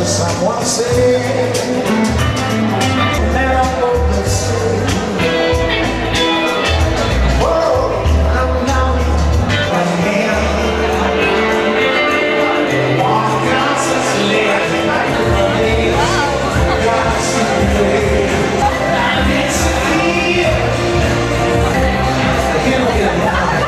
Someone said that I'm going to say, oh, I'm not a man. Walk out such a lady like a lady. Got some way. I need to feel. I can't get alive.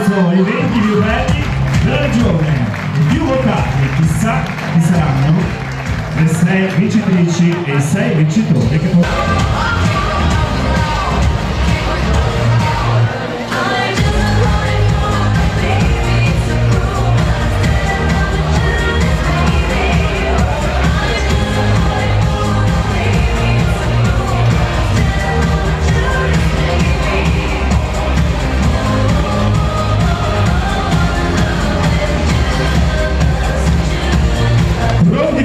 I 20 più belli della regione, i più votati, chissà chi saranno le 6 vincitrici e i 6 vincitori che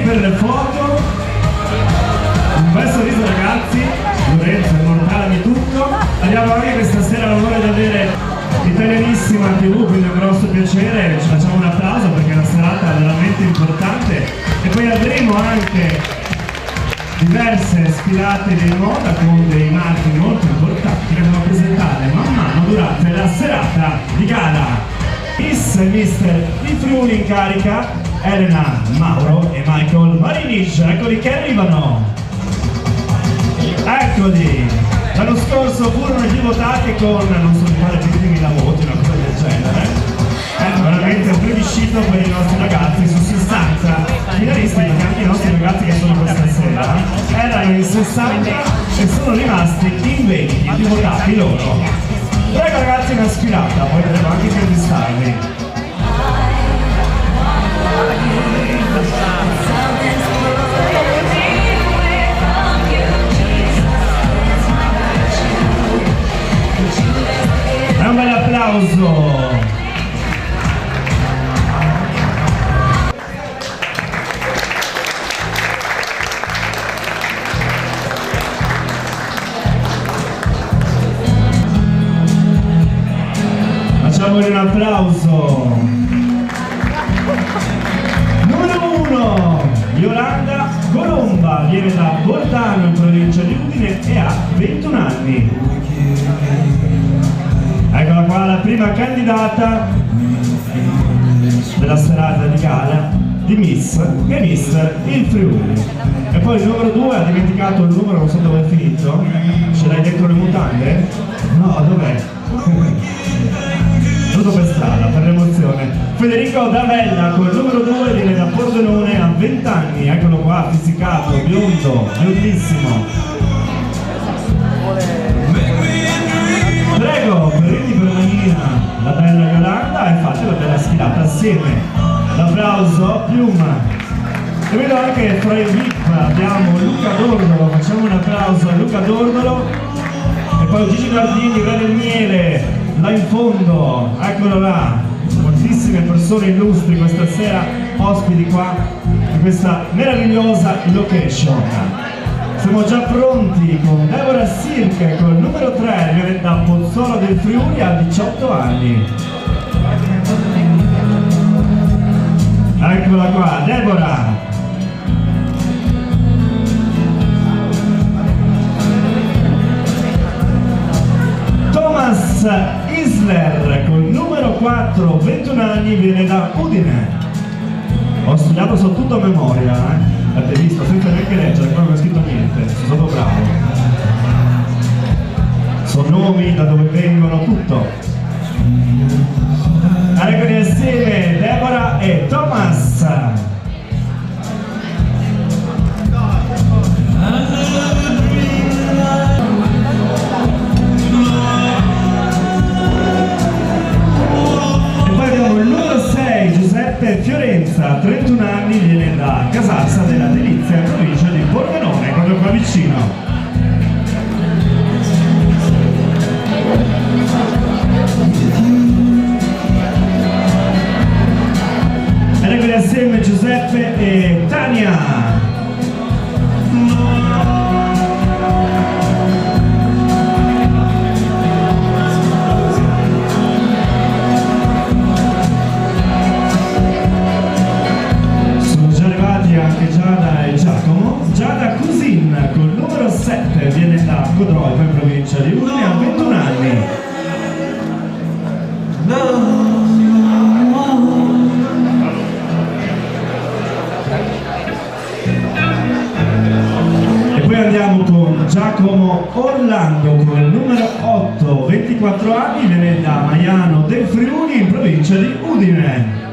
per le foto. Un bel sorriso ragazzi, Lorenzo è mortale di tutto. Abbiamo anche questa sera l'onore di avere Italianissima TV, quindi è un grosso piacere, ci facciamo un applauso perché è una serata veramente importante e poi avremo anche diverse sfilate di moda con dei marchi molto importanti che devono presentare man mano durante la serata di gala. Miss e Mister di Friuli in carica, Elena Mauro e Michael Marinic, eccoli che arrivano. Eccoli, l'anno scorso furono gli votati con non so quale 20.000 voti, una cosa del genere. È veramente un plebiscito per i nostri ragazzi su 60 finalisti, perché anche i nostri ragazzi che sono questa sera erano in 60 e sono rimasti in 20 di votati loro. Prego ragazzi, una sfilata, poi vedremo anche intervistarli. E un bel applauso! Facciamogli un applauso. Numero 1, Yolanda Colomba, viene da Bolzano in provincia di Udine e ha 21 anni. Eccola qua, la prima candidata della serata di gala di Miss e Mister il Friuli. E poi il numero 2 ha dimenticato il numero, non so dove è finito. Ce l'hai dentro le mutande? No, dov'è? Tutto per strada, per l'emozione. Federico Davella con il numero 2 viene da Pordenone, a 20 anni, eccolo qua, fisicato, biondo, biondissimo. Prego, prendi per manina la bella Yolanda e fate la bella sfilata assieme. L'applauso, Piuma. E vedo anche fra i VIP abbiamo Luca Dordolo, facciamo un applauso a Luca Dordolo. E poi Gigi Gardini, Re del Miele, là in fondo, eccolo là, moltissime persone illustri questa sera, ospiti qua di questa meravigliosa location. Siamo già pronti con Deborah Sirke con il numero 3, viene da Pozzolo del Friuli, a 18 anni. Eccola qua, Deborah. Thomas Isler con il numero 4, 21 anni, viene da Udine. Ho studiato so tutto a memoria, avete visto, senza neanche leggere, qua non ho scritto niente, sono bravo. So nomi, da dove vengono, tutto. Eccoli assieme, Deborah e Thomas. Fiorenza, 31 anni, viene da Casassa della Delizia, in provincia di Pordenone, proprio qua vicino. E eccoli assieme Giuseppe e Tania. Anche Giada e Giacomo. Giada Cusin con il numero 7 viene da Codroico in provincia di Udine, a 21 anni. E poi andiamo con Giacomo Orlando con il numero 8, 24 anni, viene da Maiano del Friuli in provincia di Udine.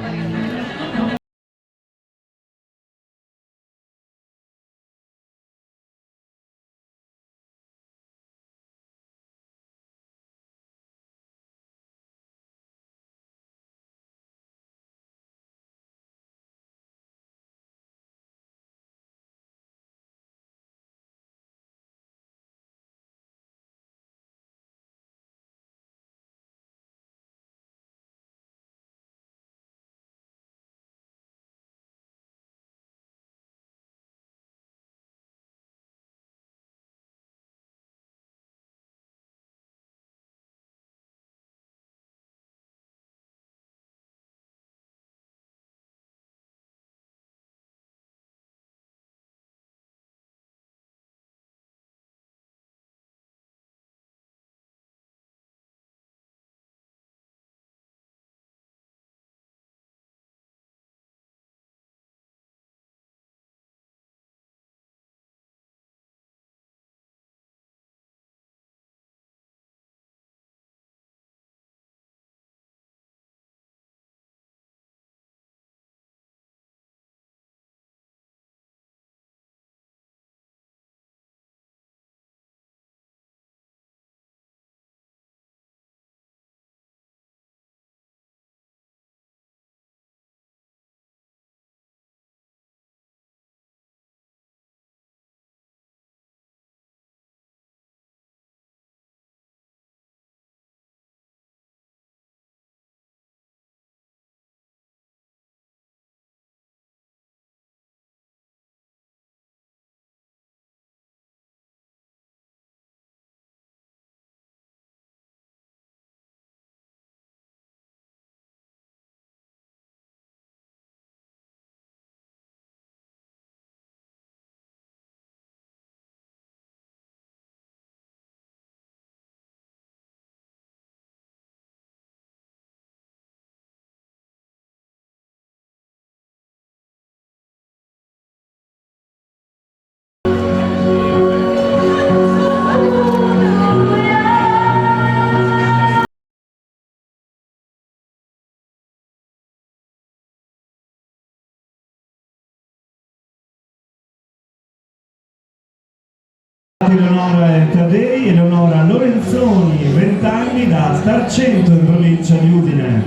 Tarcento in provincia di Udine.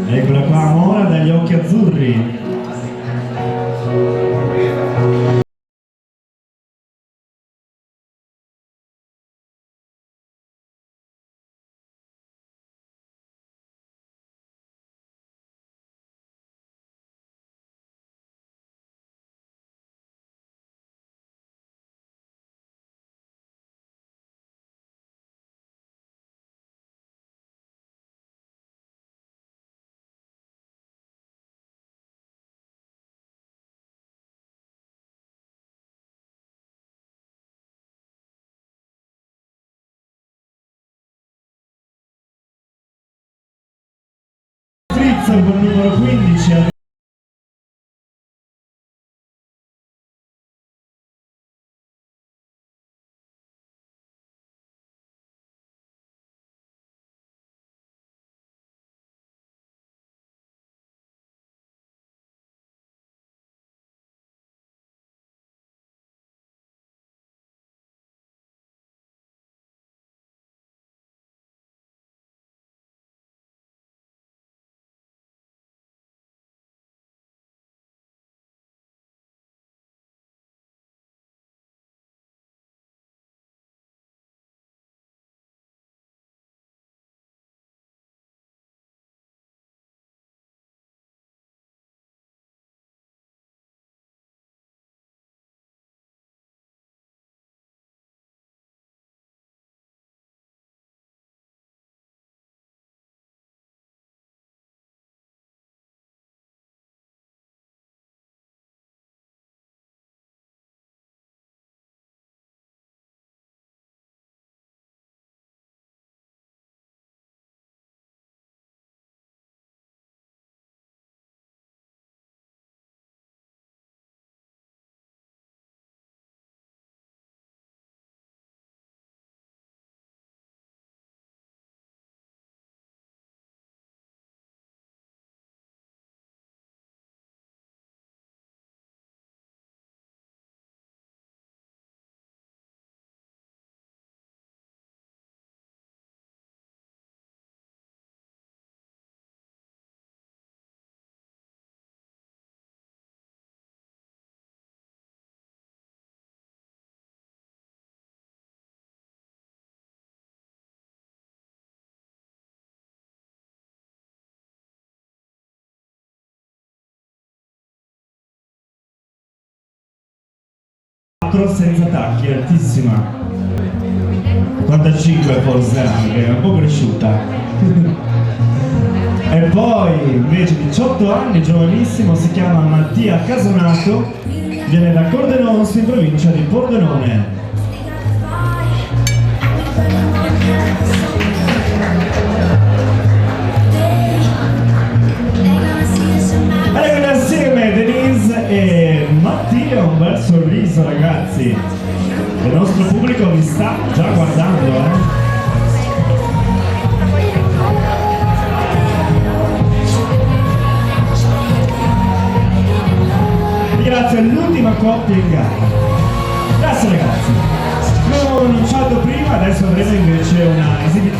Eccola qua, Mora dagli occhi azzurri. Fritz col numero 15. Senza tacchi, altissima, 85 forse anche, un po' cresciuta. E poi invece 18 anni, giovanissimo, si chiama Mattia Casonato, viene da Cordenons in provincia di Pordenone. Ecco assieme Denise e Mattia, un bel sorriso ragazzi. Il nostro pubblico vi sta già guardando, Grazie all'ultima coppia in gara. Grazie ragazzi. Come ho annunciato prima, adesso avremo invece una esibizione.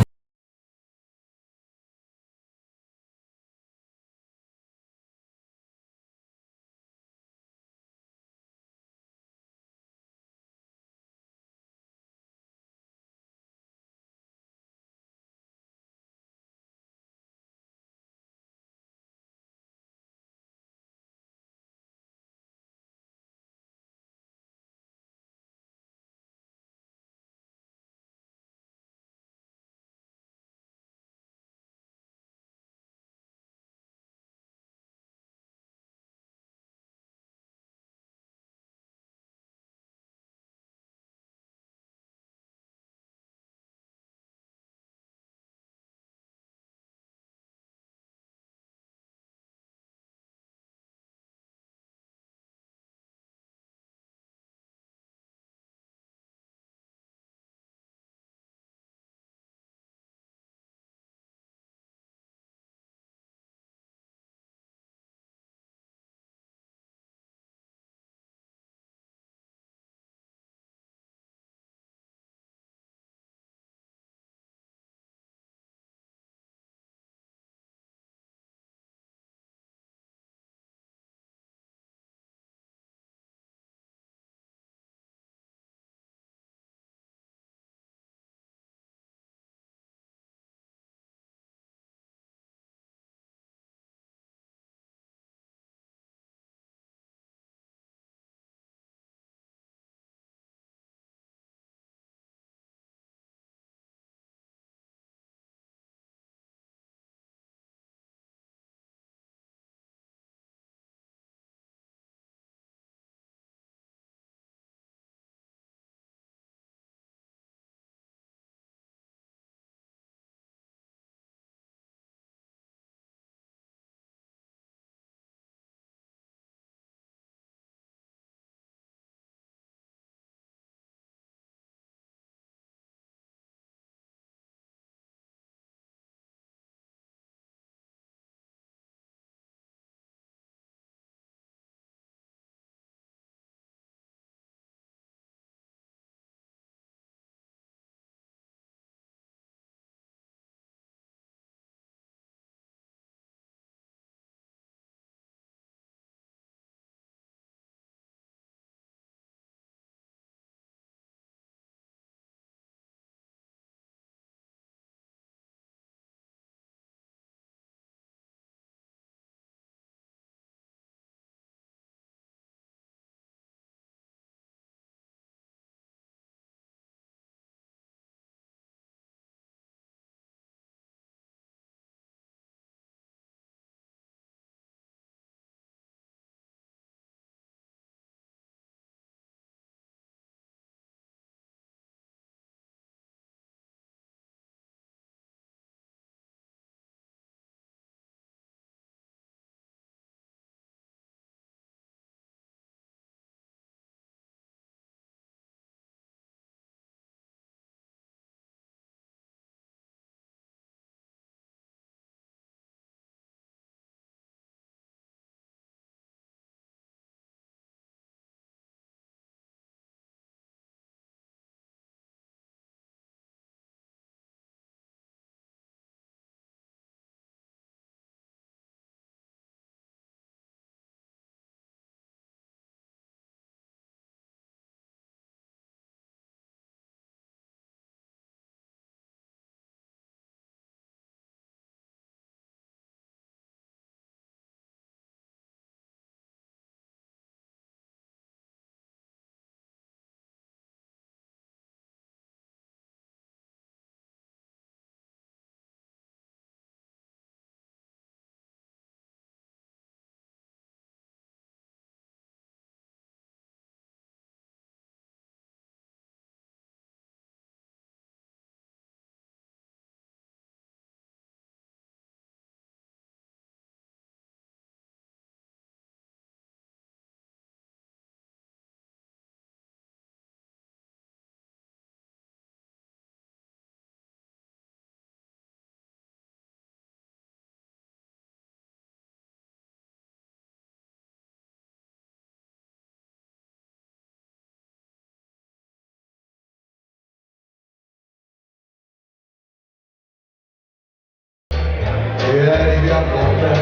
via con me.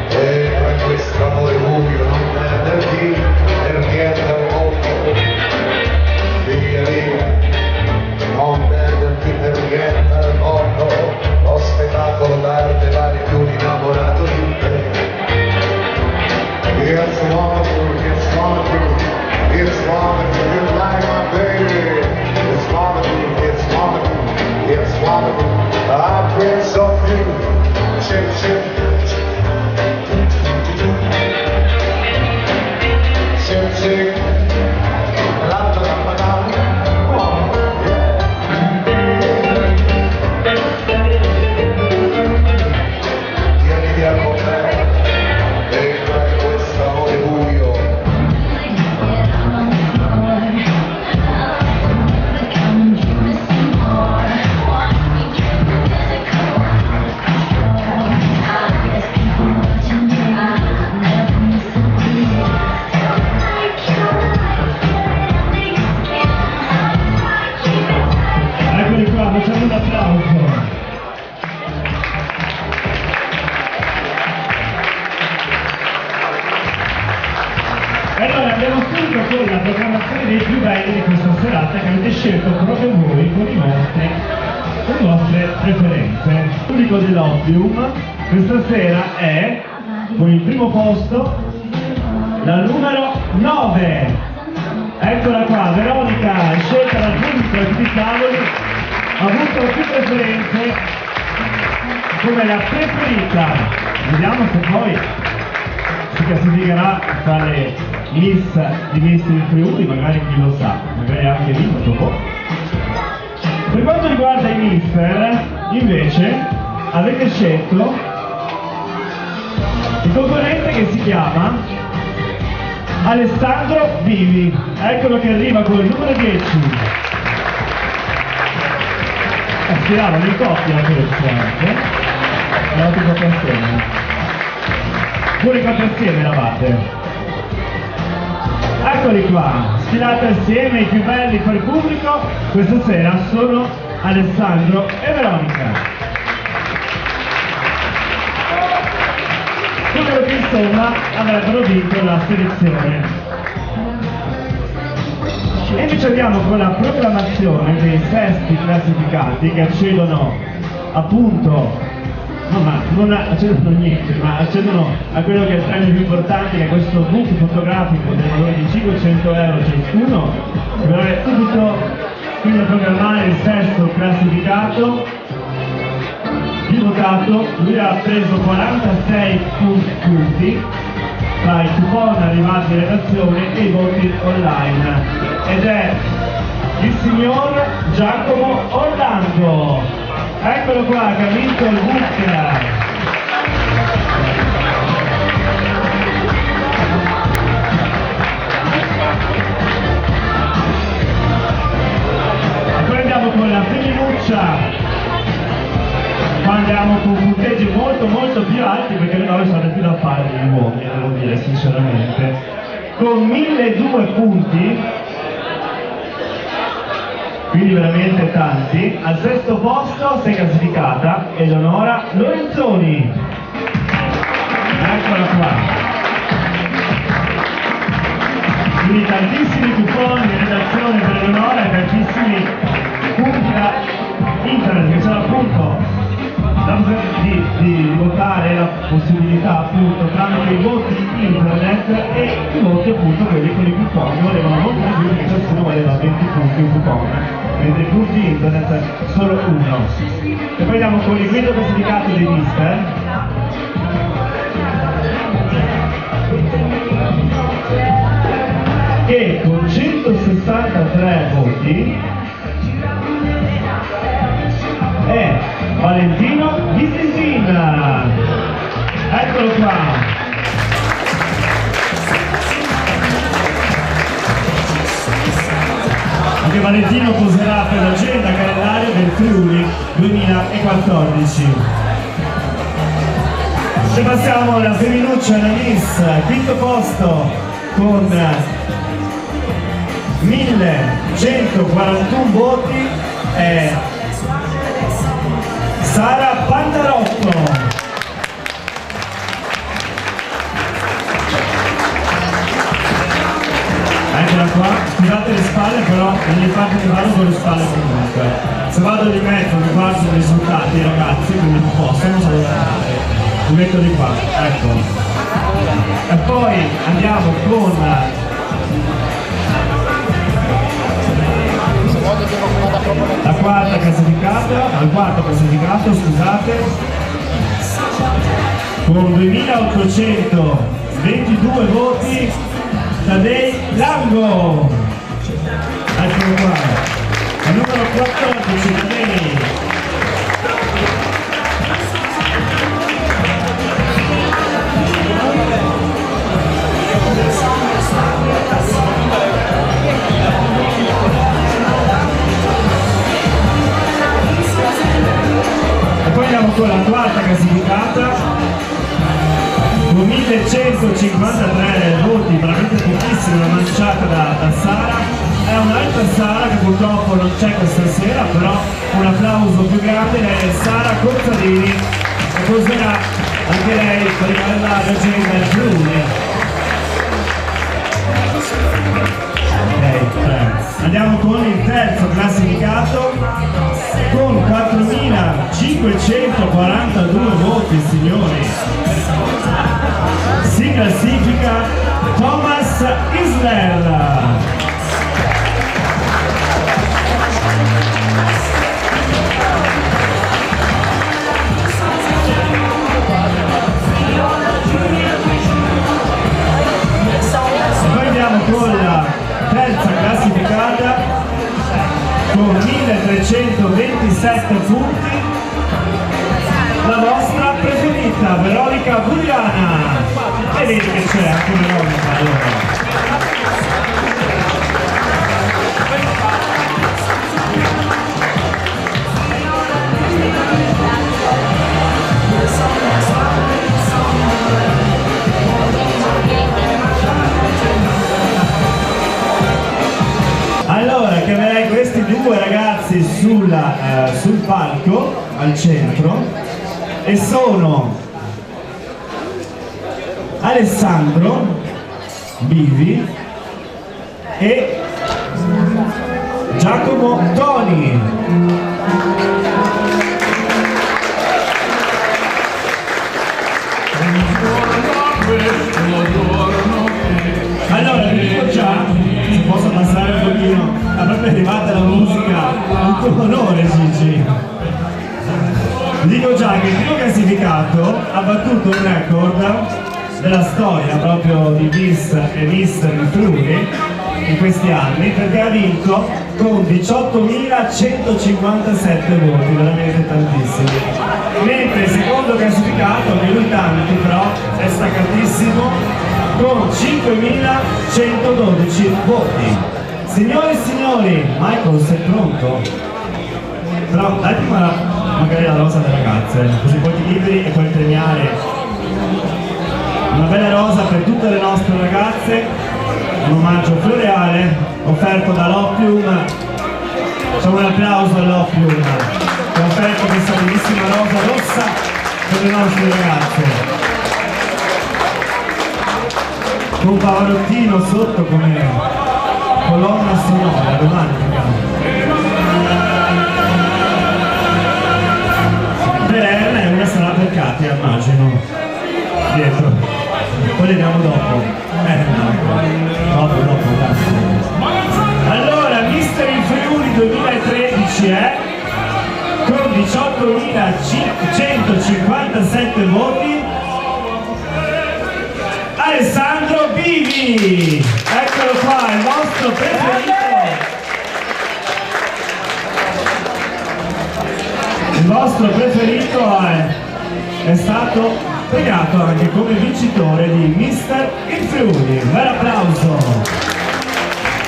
E tra questo amore buio non perderti per niente al mondo. Via via, non perderti per niente al mondo. Lo spettacolo d'arte vale più innamorato di te. It's wonderful, it's wonderful, it's wonderful, you're like my baby. It's wonderful, it's wonderful, it's wonderful. I prince of you, chip, chip, chip, chip, la la la la la. Vieni via con me. Eccoli qua, facciamo un applauso. E allora abbiamo finito con la programmazione dei più belli di questa serata che avete scelto proprio voi con le vostre preferenze. L'unico dell'Oppium questa sera è, con il primo posto, la numero 9. Eccola qua, Veronica, scelta dal pubblico a tutti i tavoli, ha avuto più preferenze come la preferita. Vediamo se poi si classificherà tra le Miss di Mystery Friuli, magari chi lo sa, magari anche vinto dopo. Per quanto riguarda i Mister, invece, avete scelto il concorrente che si chiama Alessandro Vivi. Eccolo che arriva con il numero 10. Sfilavano in coppia questo anche. Eravate in coppia assieme. Pure in coppia assieme eravate. Eccoli qua, sfilate assieme, i più belli per il pubblico. Questa sera sono Alessandro e Veronica. Quello che insomma avrebbero vinto la selezione. E invece andiamo con la proclamazione dei sesti classificati che accedono appunto, non accedono niente, ma accedono a quello che è il premio più importante, che è questo book fotografico del valore di 500 euro ciascuno. Dovrete subito quindi programmare il sesto classificato. Votato, lui ha preso 46 punti tra i coupon arrivati in redazione e i voti online, ed è il signor Giacomo Orlando. Eccolo qua che ha vinto il book. E poi andiamo con la femminuccia. Qua andiamo con punteggi molto più alti, perché le donne sono più da fare degli uomini, devo dire sinceramente. Con 1002 punti, quindi veramente tanti. Al sesto posto si è classificata Eleonora Lorenzoni. Eccola qua. Quindi tantissimi coupon di redazione per Eleonora e tantissimi punti da internet, che sono appunto di votare, la possibilità appunto tramite i voti internet e i voti appunto quelli con i coupon. Volevano molto di più, perché ciascuno voleva 20 punti in coupon, mentre i punti internet solo uno. E poi andiamo con il quinto classificato dei Mister. Che con 163 voti è Valentino Vistisina. Eccolo qua. Anche Valentino poserà per l'agenda calendario del Friuli 2014. E passiamo alla femminuccia, la Miss, quinto posto con 1141 voti è Sara Pantarotto. ogni parte che vado con le spalle comunque. Se vado di mezzo mi guardo i risultati ragazzi, quindi non possono salutare. Mi metto di qua, ecco. E poi andiamo con la quarta classificata, al quarto classificato, scusate, con 2822 voti, Tadei Lango. Eccolo qua, al numero 14 Tadei. E poi andiamo con la quarta classificata con 1153 voti, veramente pochissimo, una manciata da Sara. È un'altra Sara che purtroppo non c'è questa sera, però un applauso più grande, lei è Sara Cozzalini e poserà anche lei per il calendario del Friuli. Andiamo con il terzo classificato con 4.542 voti, signori. Si classifica Thomas Isler. Poi andiamo con la terza classificata con 1327 punti, la vostra preferita Veronica Buriana. E vedi che c'è anche Veronica allora. Allora, chiamerei questi due ragazzi sul palco, al centro, e sono Alessandro Bivi e Giacomo Toni. Allora, vi dico già, se posso passare un pochino, è proprio arrivata la musica, un tuo onore Gigi. Dico già che il primo classificato ha battuto un record della storia proprio di Miss e Mister di Friuli in questi anni, perché ha vinto con 18.157 voti, veramente tantissimi. Mentre il secondo classificato, anche lui tanti però, è staccatissimo, con 5.112 voti. Signore e signori, Michael, sei pronto? Però dai prima magari la rosa delle ragazze, così poi ti liberi e puoi premiare una bella rosa per tutte le nostre ragazze, un omaggio floreale offerto dall'Oppium. Facciamo un applauso all'Oppium che ha offerto questa bellissima rosa rossa per le nostre ragazze, con Pavarottino sotto come colonna sonora romantica. Per Elena e una sarà per Katia, immagino, dietro. Poi le diamo dopo. Dopo, dai. Allora, Mister il Friuli 2013 è con 18.157 voti Alessandro Bivi. Eccolo qua, il vostro preferito. Il vostro preferito è stato premiato anche come vincitore di Mister il Friuli. Un bel applauso.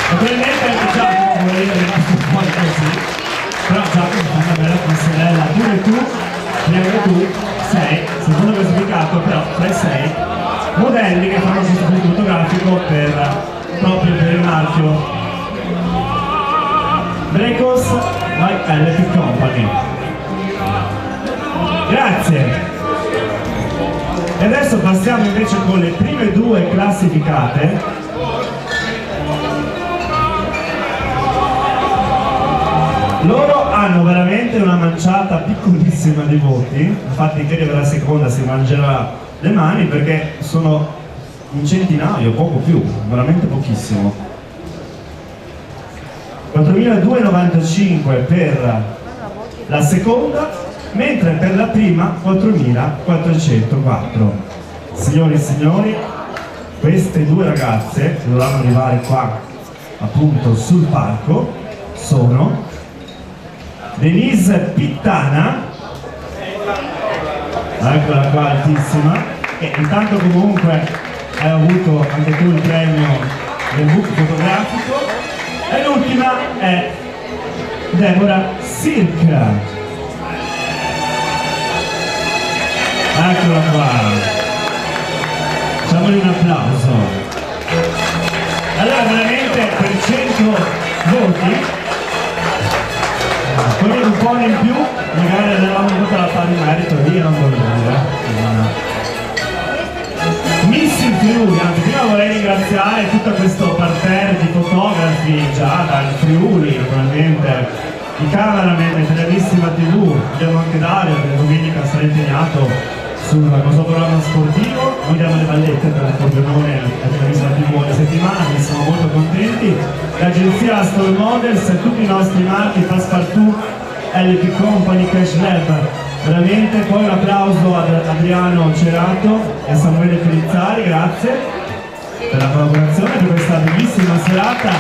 Naturalmente anche Giacomo voleva rimasto un po' così, però Giacomo fa una bella passerella. Pure tu, neanche tu, sei secondo classificato, però tra i 6 modelli che fanno questo fotografico proprio per il marchio Brecos by LP Company. Grazie. E adesso passiamo invece con le prime due classificate. Loro hanno veramente una manciata piccolissima di voti, infatti chi arriverà seconda si mangerà le mani perché sono un centinaio, poco più, veramente pochissimo. 4.295 per la seconda, mentre per la prima 4.404. Signori e signori, queste due ragazze dovranno arrivare qua appunto sul palco, sono Denise Pittana, eccola qua altissima, e intanto comunque hai avuto anche tu il premio del book fotografico, e l'ultima è Deborah Sirca, eccola qua, facciamogli un applauso. Allora veramente per 100 voti, con un po' in più, magari avevamo avuto la pari merito, lì non voglio dire. Miss il Friuli, anzi prima vorrei ringraziare tutto questo parterre di fotografi già dal Friuli, naturalmente, i cameraman, Italianissima TV, abbiamo anche Dario che domenica sarà impegnato sul nostro programma sportivo, noi diamo le ballette per il Pordenone a Italianissima TV ogni settimana, quindi siamo molto contenti, l'agenzia Astor Models e tutti i nostri marchi, Passepartout, LP Company, Cash Lab, veramente. Poi un applauso ad Adriano Cerato e Samuele Felizzari, grazie per la collaborazione, per questa bellissima serata,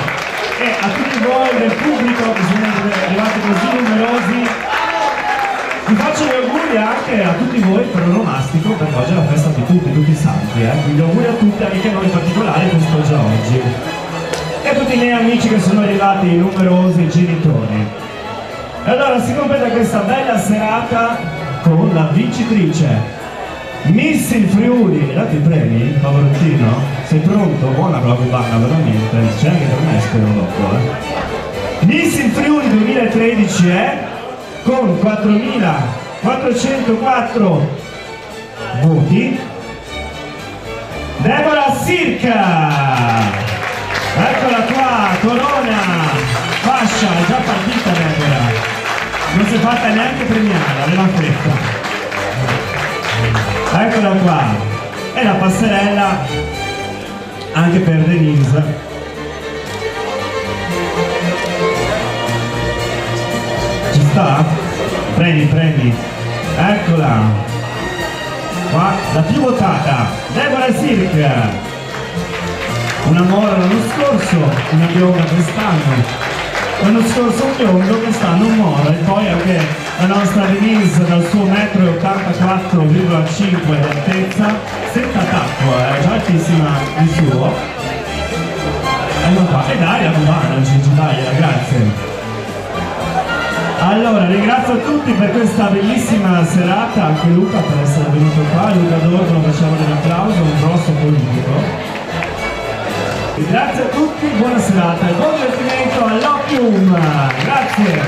e a tutti voi del pubblico che sono arrivati così numerosi vi faccio gli auguri anche a tutti voi per l'onomastico, perché oggi è la festa di tutti i santi, quindi auguri a tutti, anche a noi in particolare questo già oggi, e a tutti i miei amici che sono arrivati numerosi, genitori. E allora si completa questa bella serata con la vincitrice Miss il Friuli. Date i premi, Favorentino? Sei pronto? Buona con la cubana, veramente. C'è anche per me, spero dopo. Miss il Friuli 2013 è con 4.404 voti Deborah Sirca. Eccola qua, corona, fascia, è già partita Deborah. Non si è fatta neanche premiare, aveva fretta. Eccola qua, e la passerella anche per Denise. Ci sta? Premi, eccola qua, la più votata, Deborah Sirca. Una mora l'anno scorso, una bionda quest'anno. L'anno scorso un biondo, quest'anno un moro, e poi anche la nostra Denise dal suo 1,84,5 m di altezza, senza tacco, già altissima di suo. E Daria cubana, Gigi, dai, grazie. Allora, ringrazio tutti per questa bellissima serata, anche Luca per essere venuto qua, Luca D'Orno, facciamo un applauso, un grosso politico. Grazie a tutti, buona serata e buon divertimento all'Opium, grazie.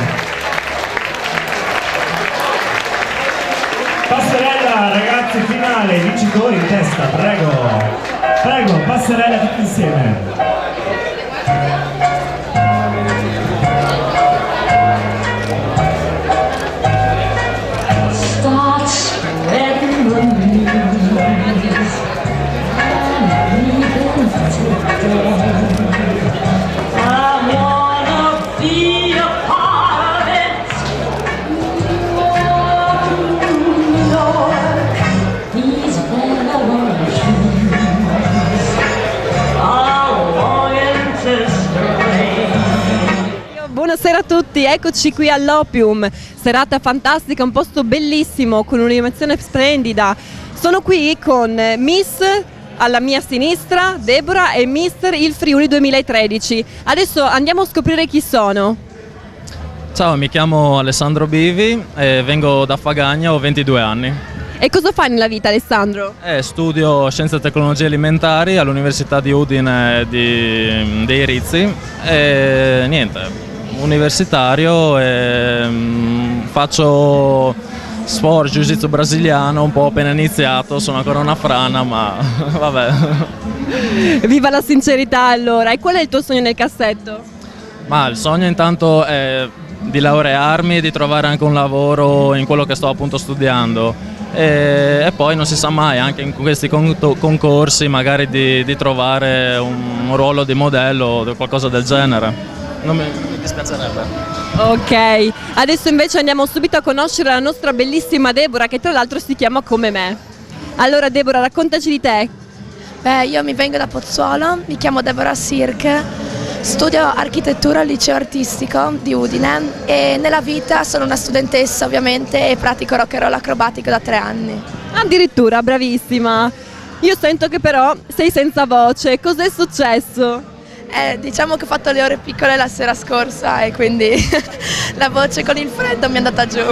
Passerella ragazzi finale, vincitori in testa, prego, passerella tutti insieme. Buonasera a tutti, eccoci qui all'Opium, serata fantastica, un posto bellissimo con un'animazione splendida. Sono qui con Miss alla mia sinistra, Deborah, e Mister il Friuli 2013. Adesso andiamo a scoprire chi sono. Ciao, mi chiamo Alessandro Bivi e vengo da Fagagna, ho 22 anni. E cosa fai nella vita, Alessandro? Studio Scienze e Tecnologie Alimentari all'Università di Udine dei Rizzi e niente, universitario, faccio sport, jiu-jitsu brasiliano, un po' appena iniziato, sono ancora una frana, ma vabbè. Viva la sincerità allora, e qual è il tuo sogno nel cassetto? Ma il sogno intanto è di laurearmi e di trovare anche un lavoro in quello che sto appunto studiando. E poi non si sa mai, anche in questi concorsi magari di trovare un ruolo di modello o qualcosa del genere. Non mi dispiacerebbe. Ok, adesso invece andiamo subito a conoscere la nostra bellissima Deborah, che tra l'altro si chiama come me. Allora Deborah, raccontaci di te. Beh, io mi vengo da Pozzuolo, mi chiamo Deborah Sirk, studio architettura al liceo artistico di Udine e nella vita sono una studentessa ovviamente e pratico rock and roll acrobatico da 3 anni. Addirittura, bravissima. Io sento che però sei senza voce, cos'è successo? Diciamo che ho fatto le ore piccole la sera scorsa e quindi la voce con il freddo mi è andata giù.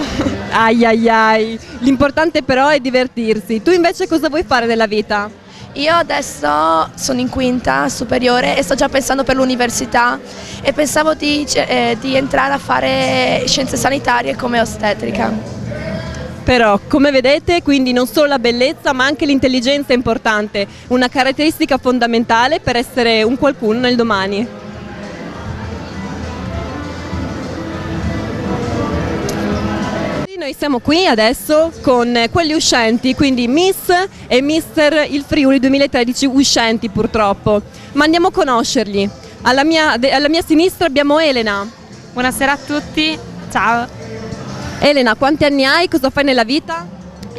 Ai ai ai, l'importante però è divertirsi. Tu invece cosa vuoi fare nella vita? Io adesso sono in quinta superiore e sto già pensando per l'università e pensavo di entrare a fare scienze sanitarie come ostetrica. Però, come vedete, quindi non solo la bellezza ma anche l'intelligenza è importante, una caratteristica fondamentale per essere un qualcuno nel domani. Noi siamo qui adesso con quelli uscenti, quindi Miss e Mister il Friuli 2013 uscenti purtroppo, ma andiamo a conoscerli. Alla mia sinistra abbiamo Elena. Buonasera a tutti, ciao. Elena, quanti anni hai? Cosa fai nella vita?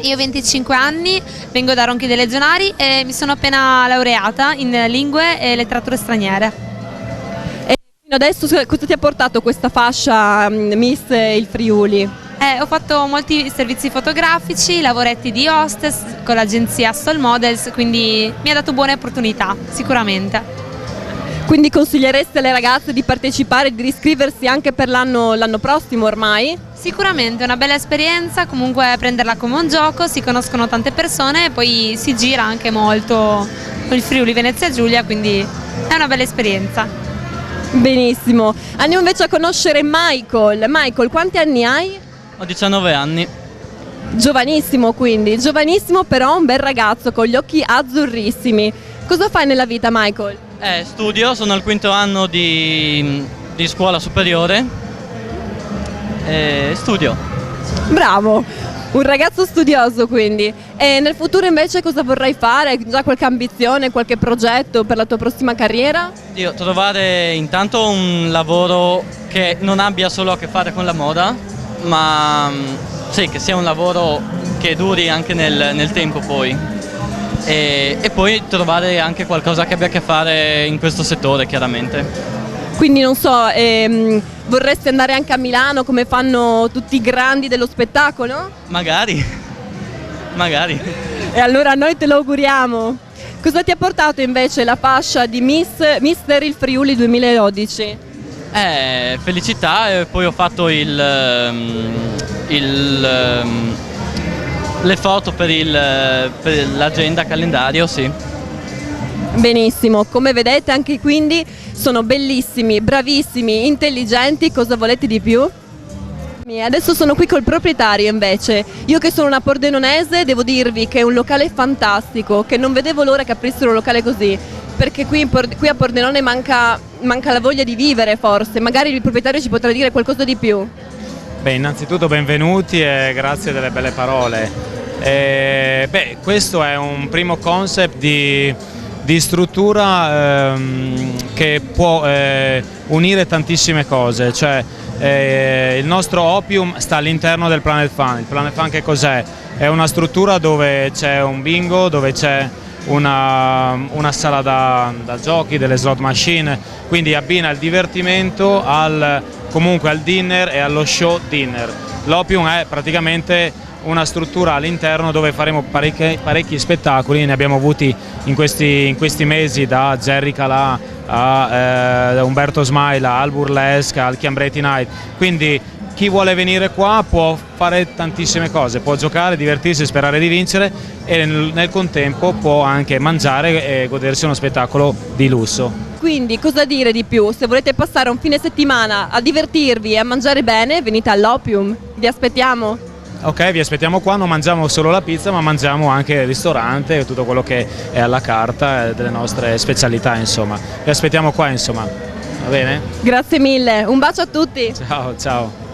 Io ho 25 anni, vengo da Ronchi dei Legionari e mi sono appena laureata in lingue e letterature straniere. E fino adesso cosa ti ha portato questa fascia Miss il Friuli? Ho fatto molti servizi fotografici, lavoretti di hostess con l'agenzia Sol Models, quindi mi ha dato buone opportunità, sicuramente. Quindi consigliereste alle ragazze di partecipare, di iscriversi anche per l'anno prossimo ormai? Sicuramente è una bella esperienza, comunque prenderla come un gioco, si conoscono tante persone e poi si gira anche molto con il Friuli Venezia Giulia, quindi è una bella esperienza. Benissimo, andiamo invece a conoscere Michael. Michael, quanti anni hai? Ho 19 anni. Giovanissimo quindi, giovanissimo però un bel ragazzo con gli occhi azzurrissimi. Cosa fai nella vita Michael? Studio, sono al 5º anno di scuola superiore. Studio. Bravo, un ragazzo studioso quindi. E nel futuro invece cosa vorrai fare? Hai già qualche ambizione, qualche progetto per la tua prossima carriera? Io trovare intanto un lavoro che non abbia solo a che fare con la moda, ma sì, che sia un lavoro che duri anche nel tempo poi. E poi trovare anche qualcosa che abbia a che fare in questo settore, chiaramente. Quindi non so, vorresti andare anche a Milano come fanno tutti i grandi dello spettacolo? Magari, magari. E allora noi te lo auguriamo. Cosa ti ha portato invece la fascia di Mister il Friuli 2012? Felicità e poi ho fatto le foto per l'agenda calendario, sì. Benissimo, come vedete anche quindi sono bellissimi, bravissimi, intelligenti, cosa volete di più? Adesso sono qui col proprietario invece, io che sono una pordenonese devo dirvi che è un locale fantastico, che non vedevo l'ora che aprissero un locale così, perché qui a Pordenone manca la voglia di vivere forse, magari il proprietario ci potrà dire qualcosa di più. Beh, innanzitutto benvenuti e grazie delle belle parole. Questo è un primo concept di struttura che può unire tantissime cose, cioè il nostro Opium sta all'interno del Planet Fun. Il Planet Fun che cos'è? È una struttura dove c'è un bingo, dove c'è una sala da giochi, delle slot machine, quindi abbina il divertimento comunque al dinner e allo show dinner. L'Opium è praticamente una struttura all'interno dove faremo parecchi spettacoli, ne abbiamo avuti in questi mesi, da Jerry Calà a Umberto Smaila, al Burlesque, al Chiambretti Night, quindi chi vuole venire qua può fare tantissime cose, può giocare, divertirsi, sperare di vincere e nel contempo può anche mangiare e godersi uno spettacolo di lusso. Quindi cosa dire di più? Se volete passare un fine settimana a divertirvi e a mangiare bene, venite all'Opium, vi aspettiamo. Ok, vi aspettiamo qua, non mangiamo solo la pizza ma mangiamo anche il ristorante, tutto quello che è alla carta delle nostre specialità, insomma. Vi aspettiamo qua, insomma. va bene? Grazie mille, un bacio a tutti. Ciao, ciao.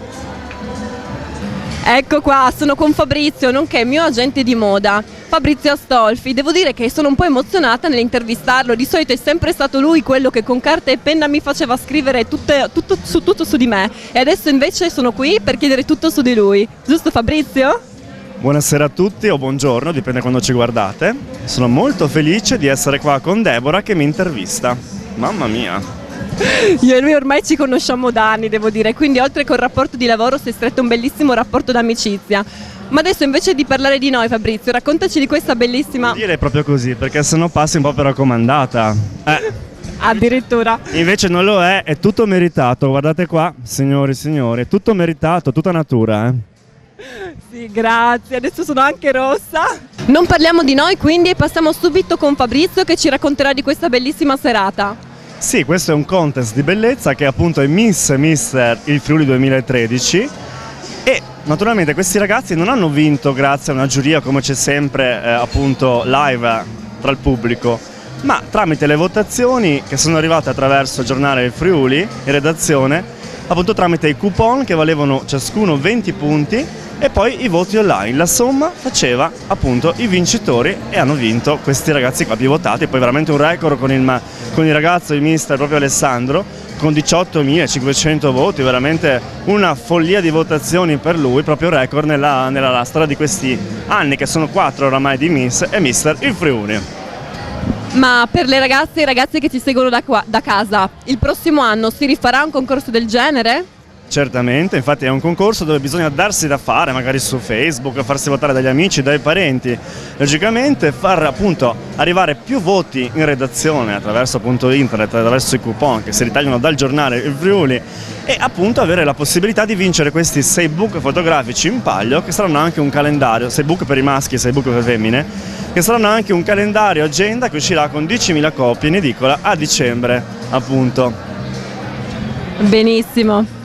Ecco qua, sono con Fabrizio, nonché mio agente di moda, Fabrizio Astolfi. Devo dire che sono un po' emozionata nell'intervistarlo, di solito è sempre stato lui quello che con carta e penna mi faceva scrivere tutto su di me, e adesso invece sono qui per chiedere tutto su di lui, giusto Fabrizio? Buonasera a tutti o buongiorno, dipende quando ci guardate. Sono molto felice di essere qua con Deborah che mi intervista. Mamma mia! Io e lui ormai ci conosciamo da anni, devo dire, quindi oltre col rapporto di lavoro si è stretto un bellissimo rapporto d'amicizia. Ma adesso invece di parlare di noi, Fabrizio, raccontaci di questa bellissima... Direi proprio così, perché se no passi un po' per raccomandata. Addirittura. Invece non lo è tutto meritato, guardate qua, signori e signori, è tutto meritato, tutta natura, Sì, grazie, adesso sono anche rossa. Non parliamo di noi quindi e passiamo subito con Fabrizio che ci racconterà di questa bellissima serata. Sì, questo è un contest di bellezza che appunto è Miss e Mister il Friuli 2013 e naturalmente questi ragazzi non hanno vinto grazie a una giuria come c'è sempre appunto live tra il pubblico, ma tramite le votazioni che sono arrivate attraverso il giornale Il Friuli in redazione, appunto tramite i coupon che valevano ciascuno 20 punti e poi i voti online. La somma faceva appunto i vincitori e hanno vinto questi ragazzi qua più votati, poi veramente un record con il ragazzo, il mister proprio Alessandro, con 18.500 voti, veramente una follia di votazioni per lui, proprio record nella lastra di questi anni che sono 4 oramai di Miss e Mister il Friuli. Ma per le ragazze e i ragazzi che ci seguono da casa, il prossimo anno si rifarà un concorso del genere? Certamente, infatti è un concorso dove bisogna darsi da fare, magari su Facebook, farsi votare dagli amici, dai parenti, logicamente far appunto arrivare più voti in redazione attraverso appunto internet, attraverso i coupon che si ritagliano dal giornale Il Friuli e appunto avere la possibilità di vincere questi 6 book fotografici in palio che saranno anche un calendario, 6 book per i maschi e 6 book per le femmine, che saranno anche un calendario agenda che uscirà con 10.000 copie in edicola a dicembre appunto. Benissimo.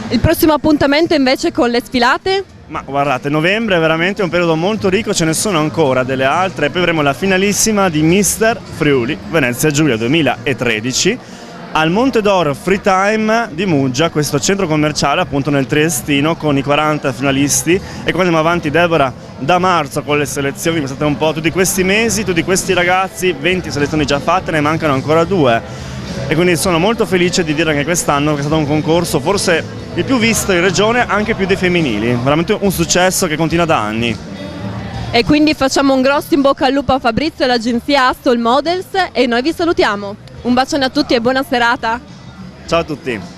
Il prossimo appuntamento invece con le sfilate? Ma guardate, novembre è veramente un periodo molto ricco, ce ne sono ancora delle altre, poi avremo la finalissima di Mister Friuli Venezia Giulia 2013 al Monte d'Oro Free Time di Muggia, questo centro commerciale appunto nel Triestino con i 40 finalisti e quando andiamo avanti Deborah da marzo con le selezioni, pensate un po' tutti questi mesi, tutti questi ragazzi, 20 selezioni già fatte, ne mancano ancora 2 e quindi sono molto felice di dire che quest'anno è stato un concorso forse il più visto in regione, anche più dei femminili, veramente un successo che continua da anni. E quindi facciamo un grosso in bocca al lupo a Fabrizio e all'agenzia Astol Models e noi vi salutiamo. Un bacione a tutti e buona serata. Ciao a tutti.